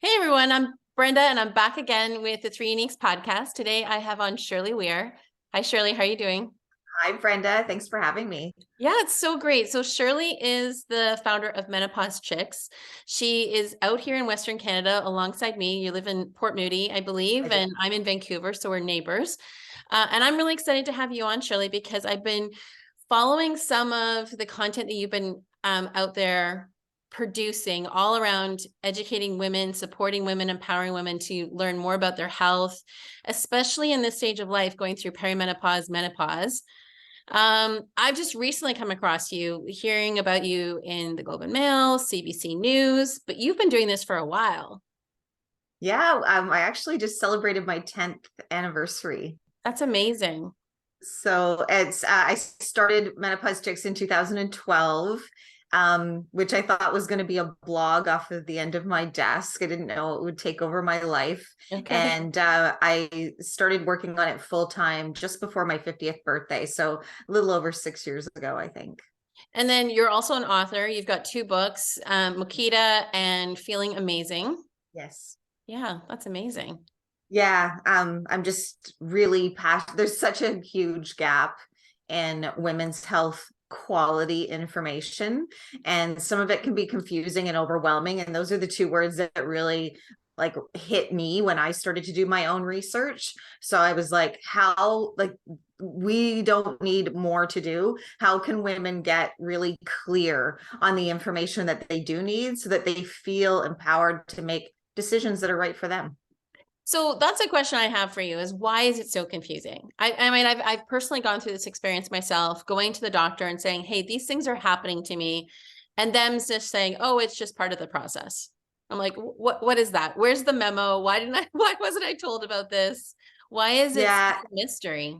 Hey everyone, I'm Brenda and I'm back again with the Three Uniques podcast. Today I have on Shirley Weir. Hi Shirley, how are you doing? Hi, Brenda. Thanks for having me. Yeah, it's so great. So Shirley is the founder of Menopause Chicks. She is out here in Western Canada alongside me. You live in Port Moody, I believe, and I'm in Vancouver, so we're neighbors. And I'm really excited to have you on, Shirley, because I've been following some of the content that you've been out there producing all around educating women, supporting women, empowering women to learn more about their health, especially in this stage of life, going through perimenopause, menopause. I've just recently come across you, hearing about you in the Globe and Mail, CBC News, but you've been doing this for a while. Yeah, I actually just celebrated my 10th anniversary. That's amazing. So I started Menopause Chicks in 2012, which I thought was going to be a blog off of the end of my desk. I didn't know it would take over my life. Okay. And I started working on it full time just before my 50th birthday. So a little over 6 years ago, I think. And then you're also an author. You've got two books, Mokita and Feeling Amazing. Yes. Yeah, that's amazing. Yeah, I'm just really passionate. There's such a huge gap in women's health quality information, and some of it can be confusing and overwhelming. And those are the two words that really like hit me when I started to do my own research. So I was like, how, like, we don't need more to do. How can women get really clear on the information that they do need so that they feel empowered to make decisions that are right for them? So that's a question I have for you is why is it so confusing? I mean, I've personally gone through this experience myself, going to the doctor and saying, hey, these things are happening to me. And them just saying, oh, it's just part of the process. I'm like, what is that? Where's the memo? Why wasn't I told about this? Why is it such Yeah, a mystery?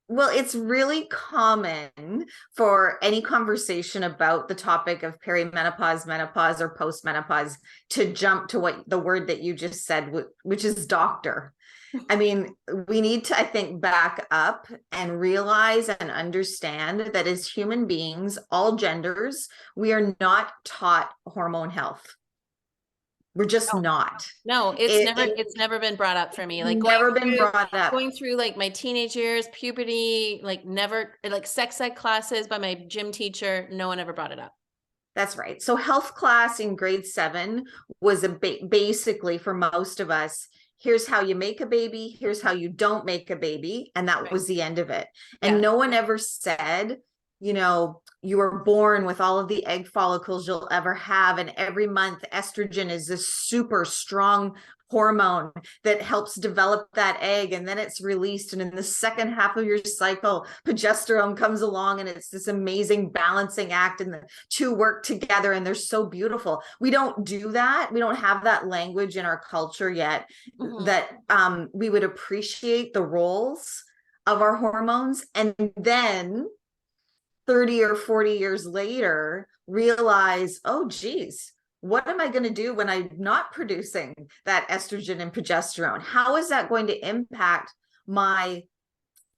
well, it's really common for any conversation about the topic of perimenopause, menopause, or postmenopause to jump to what the word that you just said, which is doctor. I mean, we need to, I think, back up and realize and understand that as human beings, all genders, we are not taught hormone health. We're just not. No, It it's never been brought up for me. Like never been brought up. going through like my teenage years, puberty, like never like sex ed classes by my gym teacher, no one ever brought it up. That's right. So health class in grade 7 was basically for most of us, here's how you make a baby, here's how you don't make a baby, and that Right. was the end of it. And Yeah. no one ever said, you were born with all of the egg follicles you'll ever have, and every month estrogen is this super strong hormone that helps develop that egg, and then it's released, and in the second half of your cycle progesterone comes along, and it's this amazing balancing act, and the two work together, and they're so beautiful. We don't do that. We don't have that language in our culture yet, that we would appreciate the roles of our hormones, and then 30 or 40 years later realize, oh geez, what am I going to do when I'm not producing that estrogen and progesterone? How is that going to impact my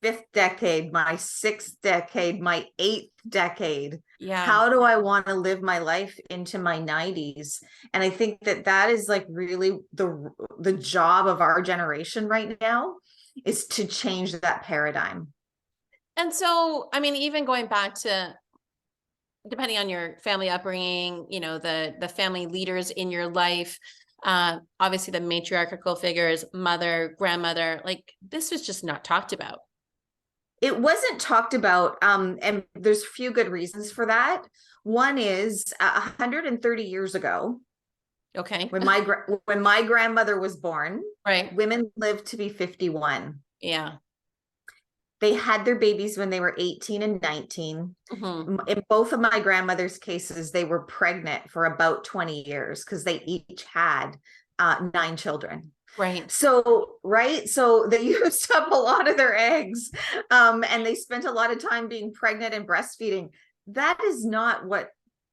5th decade, my 6th decade, my 8th decade? Yeah. How do I want to live my life into my 90s? And I think that that is like really the job of our generation right now, is to change that paradigm. And so, I mean, even going back to depending on your family upbringing, you know, the family leaders in your life, obviously the matriarchal figures, mother, grandmother, like this was just not talked about. It wasn't talked about, and there's a few good reasons for that. One is 130 years ago, Okay. when my grandmother was born, Right. women lived to be 51. Yeah. They had their babies when they were 18 and 19. Mm-hmm. In both of my grandmother's cases, they were pregnant for about 20 years because they each had 9 children. Right. So, right. So they used up a lot of their eggs, and they spent a lot of time being pregnant and breastfeeding. That is not what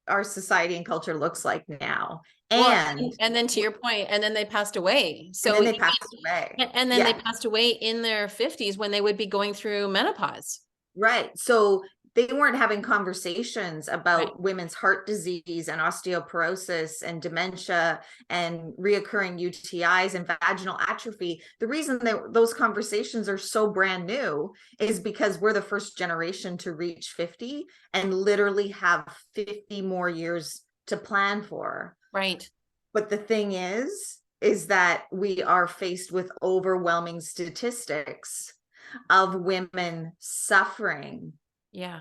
our society and culture looks like now. Well, And and then to your point, and then they passed away. and So then they passed away. and then they Yeah, passed away in their 50s when they would be going through menopause. right. So they weren't having conversations Right. about women's heart disease and osteoporosis and dementia and reoccurring UTIs and vaginal atrophy. The reason that those conversations are so brand new is because we're the first generation to reach 50 and literally have 50 more years to plan for. Right. But the thing is that we are faced with overwhelming statistics of women suffering Yeah.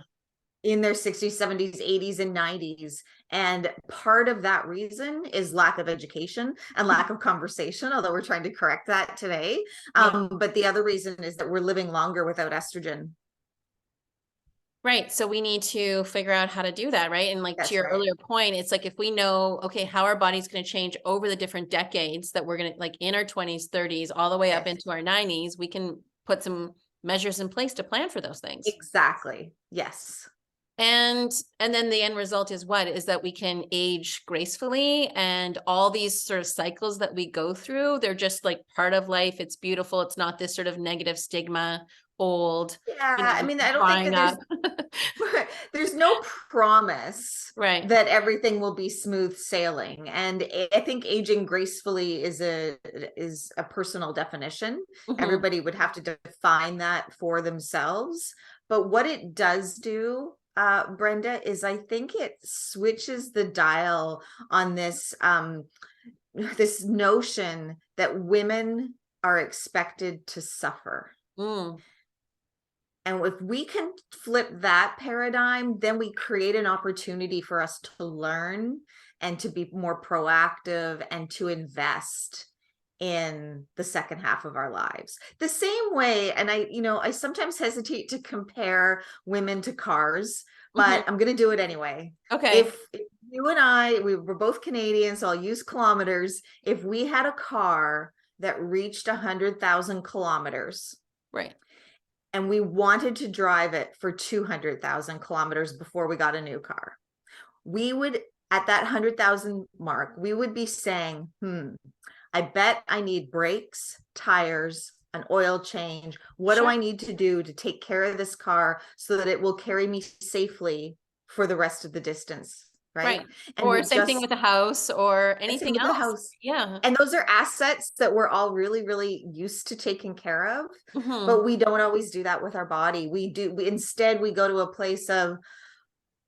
in their 60s, 70s, 80s, and 90s. And part of that reason is lack of education and lack of conversation, although we're trying to correct that today. Yeah. But the other reason is that we're living longer without estrogen. Right. So we need to figure out how to do that, right? And like to That's your right. earlier point, it's like if we know, okay, how our body's going to change over the different decades that we're going to like in our 20s, 30s, all the way up Yes, into our 90s, we can put some measures in place to plan for those things. exactly. Yes. And then the end result is what? Is that we can age gracefully, and all these sort of cycles that we go through, they're just like part of life. It's beautiful. It's not this sort of negative stigma, old, Yeah, you I know, mean, I don't think drying that up. there's no promise Right. that everything will be smooth sailing. And I think aging gracefully is a personal definition. Mhm. Everybody would have to define that for themselves. But what it does do, Brenda, is I think it switches the dial on this this notion that women are expected to suffer. Mm. And if we can flip that paradigm, then we create an opportunity for us to learn and to be more proactive and to invest in the second half of our lives. The same way, and I sometimes hesitate to compare women to cars, Mhm. but I'm going to do it anyway. Okay. If you and I, we were both Canadians, so I'll use kilometers. If we had a car that reached 100,000 kilometers, Right. and we wanted to drive it for 200,000 kilometers before we got a new car, we would, at that 100,000 mark, we would be saying, I bet I need brakes, tires, an oil change. What do Sure. I need to do to take care of this car so that it will carry me safely for the rest of the distance? Right. Right. And Or we same thing just, with a house or same anything with the else. house. Yeah. And those are assets that we're all really, really used to taking care of, Mhm. but we don't always do that with our body. Instead, we go to a place of,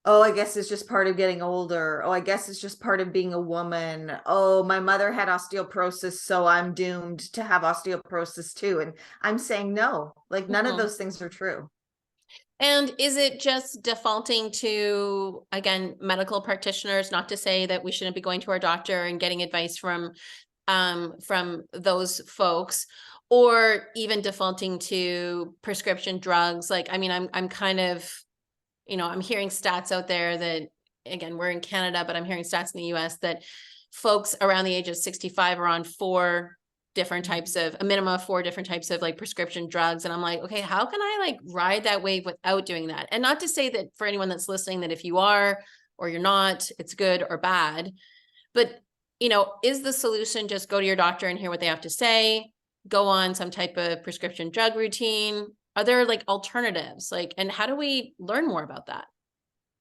oh, I guess it's just part of getting older. Oh, I guess it's just part of being a woman. Oh, my mother had osteoporosis, so I'm doomed to have osteoporosis too. And I'm saying no, like none of Mhm. those things are true. And is it just defaulting to, again, medical practitioners, not to say that we shouldn't be going to our doctor and getting advice from those folks, or even defaulting to prescription drugs? Like, I mean, I'm kind of, I'm hearing stats out there that, again, we're in Canada, but I'm hearing stats in the US that folks around the age of 65 are on a minimum of 4 different types of like prescription drugs. And I'm like, okay, how can I like ride that wave without doing that? And not to say that for anyone that's listening, that if you are or you're not, it's good or bad. But, is the solution just go to your doctor and hear what they have to say, go on some type of prescription drug routine? Are there like alternatives? Like, and how do we learn more about that?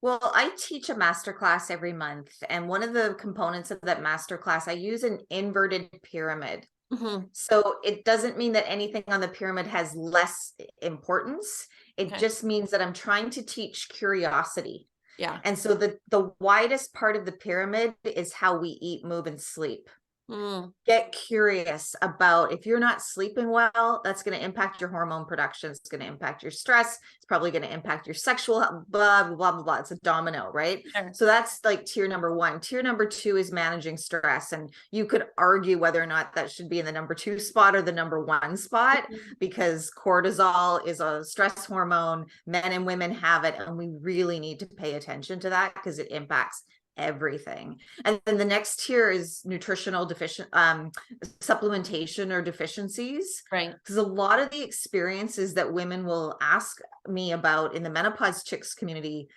Well, I teach a masterclass every month, and one of the components of that masterclass, I use an inverted pyramid. Hmm. So it doesn't mean that anything on the pyramid has less importance. It Okay. just means that I'm trying to teach curiosity. Yeah. And so the widest part of the pyramid is how we eat, move, and sleep. Mm. Get curious about, if you're not sleeping well, that's going to impact your hormone production. It's going to impact your stress. It's probably going to impact your sexual blah, blah, blah, blah, blah. It's a domino, right? Sure. So that's like tier number one. Tier number two is managing stress. And you could argue whether or not that should be in the number two spot or the number one spot, Mhm. because cortisol is a stress hormone. Men and women have it. And we really need to pay attention to that because it impacts everything. And then the next tier is nutritional supplementation or deficiencies, Right. because a lot of the experiences that women will ask me about in the menopause chicks community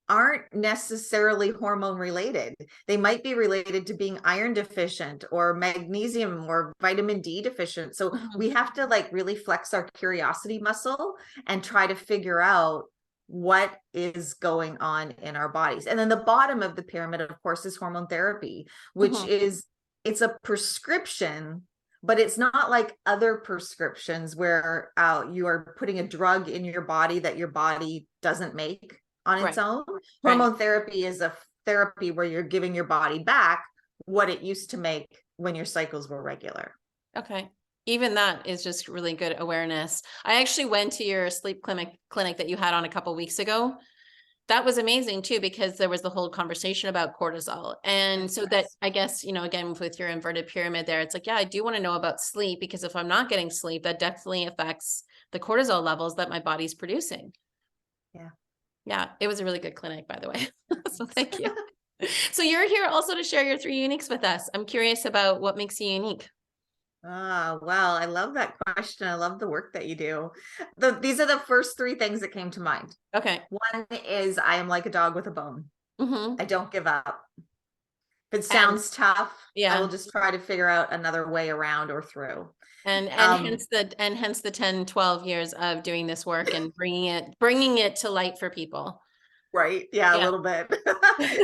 aren't necessarily hormone related. They might be related to being iron deficient or magnesium or vitamin D deficient. So Mhm. we have to like really flex our curiosity muscle and try to figure out what is going on in our bodies. And then the bottom of the pyramid, of course, is hormone therapy, which Mhm. is, it's a prescription, but it's not like other prescriptions where you are putting a drug in your body that your body doesn't make on its Right. own. Right. Hormone therapy is a therapy where you're giving your body back what it used to make when your cycles were regular. Okay. Even that is just really good awareness. I actually went to your sleep clinic that you had on a couple weeks ago. That was amazing too, because there was the whole conversation about cortisol. And so that, Yes. I guess, again, with your inverted pyramid there, it's like, yeah, I do want to know about sleep, because if I'm not getting sleep, that definitely affects the cortisol levels that my body's producing. Yeah. Yeah, it was a really good clinic, by the way. So thank you. So you're here also to share your three uniques with us. I'm curious about what makes you unique. Ah, well, I love that question. I love the work that you do. These are the first three things that came to mind. Okay. One is I am like a dog with a bone. Hmm. I don't give up. If it And sounds tough, I will yeah. just try to figure out another way around or through. And Um, hence the 10, 12 years of doing this work and bringing it to light for people. right. Yeah, a Yeah. little bit.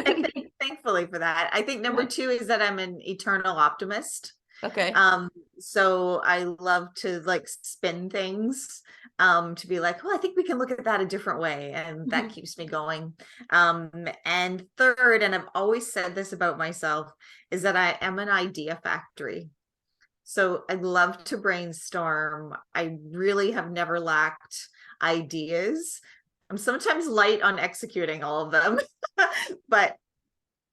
And thankfully for that. I think number Yeah. two is that I'm an eternal optimist. Okay. Um, so I love to like spin things, to be like, oh, I think we can look at that a different way. And that Mhm. keeps me going. And third, and I've always said this about myself, is that I am an idea factory. So I love to brainstorm. I really have never lacked ideas. I'm sometimes light on executing all of them, but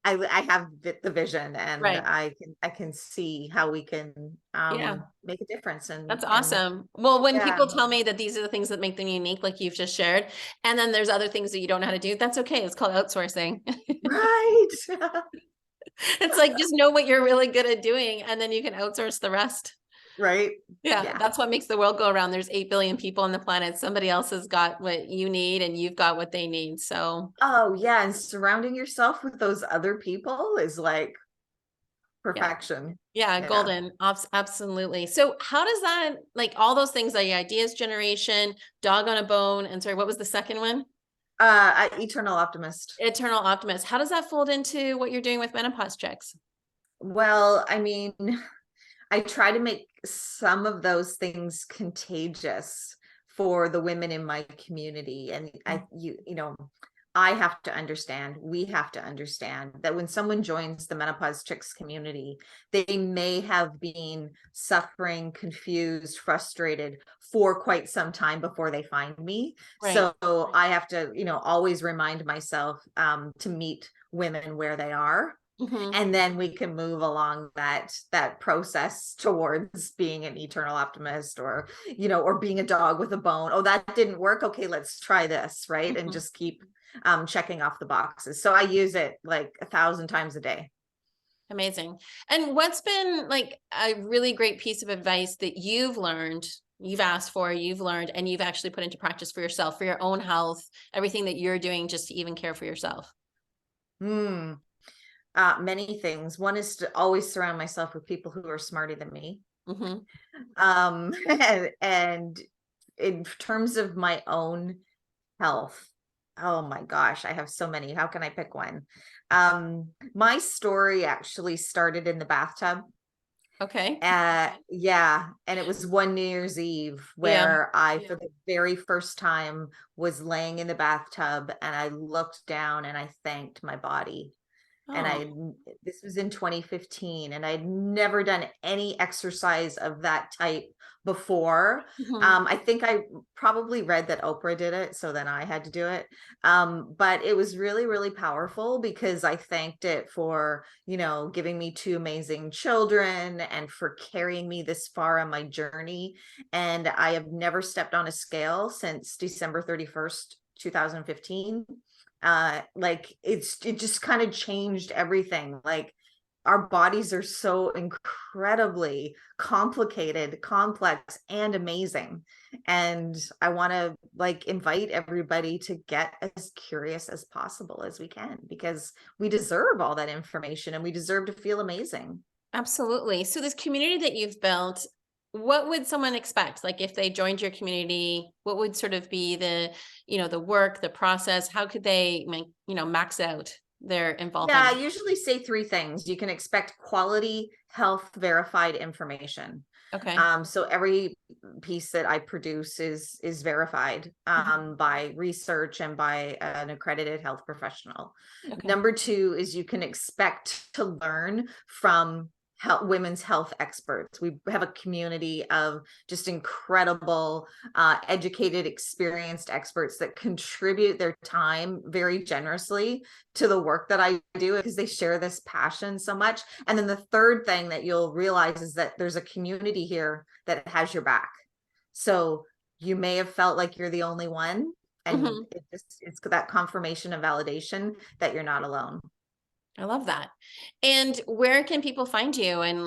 I have the vision, and Right. I can see how we can Yeah. make a difference, That's and awesome. Well, when yeah. people tell me that these are the things that make them unique, like you've just shared, and then there's other things that you don't know how to do, that's okay. It's called outsourcing. Right. It's like, just know what you're really good at doing, and then you can outsource the rest. Right. Yeah, Yeah. that's what makes the world go around. There's 8 billion people on the planet. Somebody else has got what you need, and you've got what they need. So, Oh yeah, and surrounding yourself with those other people is like yeah. perfection. Yeah, Yeah. golden. Absolutely. So, how does that, like all those things, like ideas generation, dog on a bone, and sorry, what was the second one? Eternal optimist. Eternal optimist. How does that fold into what you're doing with menopause checks? Well, I mean, I try to make some of those things contagious for the women in my community. And Mm. I have to understand, we have to understand that when someone joins the Menopause Chicks community, they may have been suffering, confused, frustrated for quite some time before they find me. Right. So I have to, always remind myself to meet women where they are, Hmm. and then we can move along that process towards being an eternal optimist, or being a dog with a bone. Oh, that didn't work, okay, let's try this, right? And Hmm. just keep checking off the boxes. So I use it like 1,000 times a day. Amazing. And what's been like a really great piece of advice that you've learned, you've asked for, you've learned, and you've actually put into practice for yourself, for your own health, everything that you're doing just to even care for yourself? Hmm. Many things. One is to always surround myself with people who are smarter than me. Hmm. And in terms of my own health, oh my gosh, I have so many. How can I pick one? My story actually started in the bathtub. Okay. Yeah, and it was one New Year's Eve Yeah. where I, for the very first time, was laying in the bathtub, and I looked down and I thanked my body. And Oh. this was in 2015, and I'd never done any exercise of that type before. Hmm. I think I probably read that Oprah did it, so then I had to do it. But it was really, really powerful because I thanked it for, giving me two amazing children and for carrying me this far on my journey. And I have never stepped on a scale since December 31st, 2015. Like it just kind of changed everything. Like our bodies are so incredibly complicated, complex, and amazing. And I want to like invite everybody to get as curious as possible as we can, because we deserve all that information and we deserve to feel amazing. Absolutely. So this community that you've built, what would someone expect? Like if they joined your community, what would sort of be the, the work, the process? How could they max out their Yeah, I involvement? usually say three things. You can expect quality, health verified information. Okay. So every piece that I produce is verified Mhm. by research and by an accredited health professional. Okay. Number two is you can expect to learn from women's health experts. We have a community of just incredible, educated, experienced experts that contribute their time very generously to the work that I do because they share this passion so much. And then the third thing that you'll realize is that there's a community here that has your back. So you may have felt like you're the only one, and Mhm. it's that confirmation and validation that you're not alone. I love that. And where can people find you and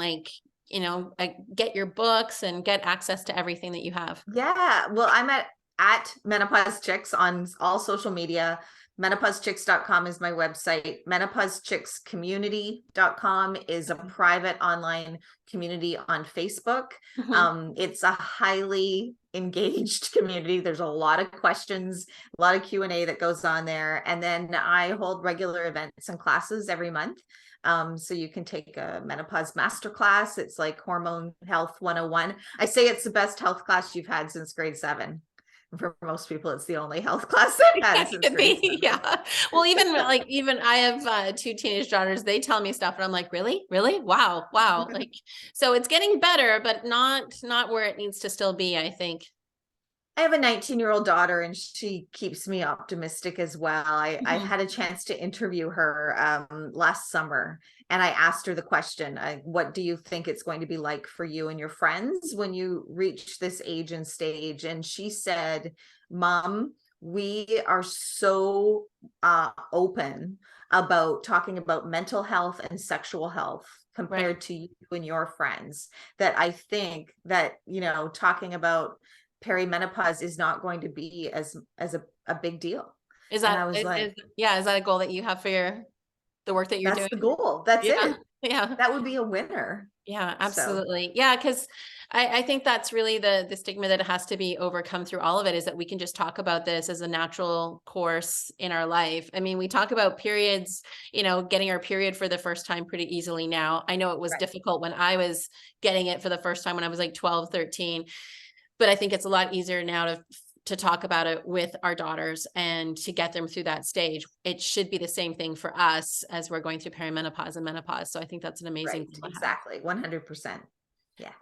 get your books and get access to everything that you have? Yeah, well, I'm at Menopause Chicks on all social media. MenopauseChicks.com is my website. MenopauseChicksCommunity.com is a Okay. private online community on Facebook. Mhm. It's a highly engaged community. There's a lot of questions, a lot of Q&A that goes on there. And then I hold regular events and classes every month. So you can take a menopause masterclass. It's like hormone health 101. I say it's the best health class you've had since grade 7. And for most people, it's the only health class I've had That since could grade be, 7. yeah. Well, even I have two teenage daughters. They tell me stuff, and I'm like, really, really, wow, wow. Like, so it's getting better, but not where it needs to still be. I think. I have a 19-year-old daughter and she keeps me optimistic as well. I Mhm. had a chance to interview her last summer, and I asked her the question, what do you think it's going to be like for you and your friends when you reach this age and stage? And she said, Mom, we are so open about talking about mental health and sexual health Right. compared to you and your friends, that I think that, talking about perimenopause is not going to be as a big deal. Is And that I was like, yeah? Is that a goal that you have for the work that you're that's doing? the goal. That's Yeah. it. Yeah. That would be a winner. Yeah, So absolutely. Yeah, because I think that's really the stigma that has to be overcome through all of it, is that we can just talk about this as a natural course in our life. I mean, we talk about periods, getting our period for the first time pretty easily now. I know it was right. difficult when I was getting it for the first time when I was like 12, 13, but I think it's a lot easier now to talk about it with our daughters and to get them through that stage. It should be the same thing for us as we're going through perimenopause and menopause. So I think that's an amazing Right. goal to have. Exactly. 100%. Yeah.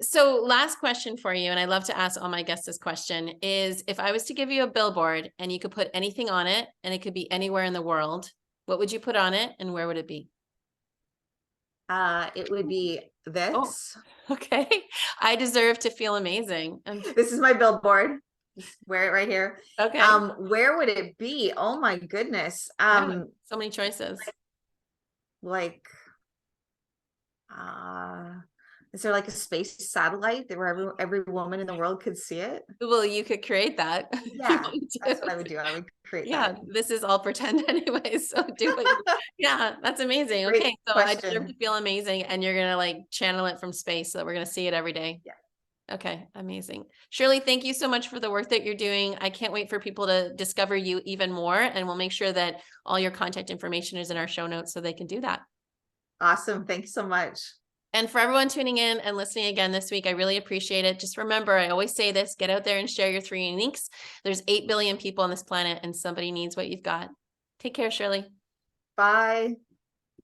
So last question for you, and I love to ask all my guests this question, is if I was to give you a billboard and you could put anything on it and it could be anywhere in the world, what would you put on it and where would it be? It would be Oh, this. okay. I deserve to feel amazing. This is my billboard. Just wear it right here. Okay. Where would it be? Oh my goodness. Yeah. So many choices. Like uh is there like a space satellite that where every woman in the world could see it? Well, you could create that if you Yeah, want that's to. what I would do. I would create Yeah, that. this is all pretend anyway, so do it. Yeah, that's amazing. Great Okay, so I deserve to question. feel amazing, and you're gonna, channel it from space so that we're gonna see it every day. Yeah. Okay, amazing. Shirley, thank you so much for the work that you're doing. I can't wait for people to discover you even more, and we'll make sure that all your contact information is in our show notes so they can do that. Awesome. Thanks so much. And for everyone tuning in and listening again this week, I really appreciate it. Just remember, I always say this, get out there and share your 3 uniques. There's 8 billion people on this planet, and somebody needs what you've got. Take care, Shirley. Bye.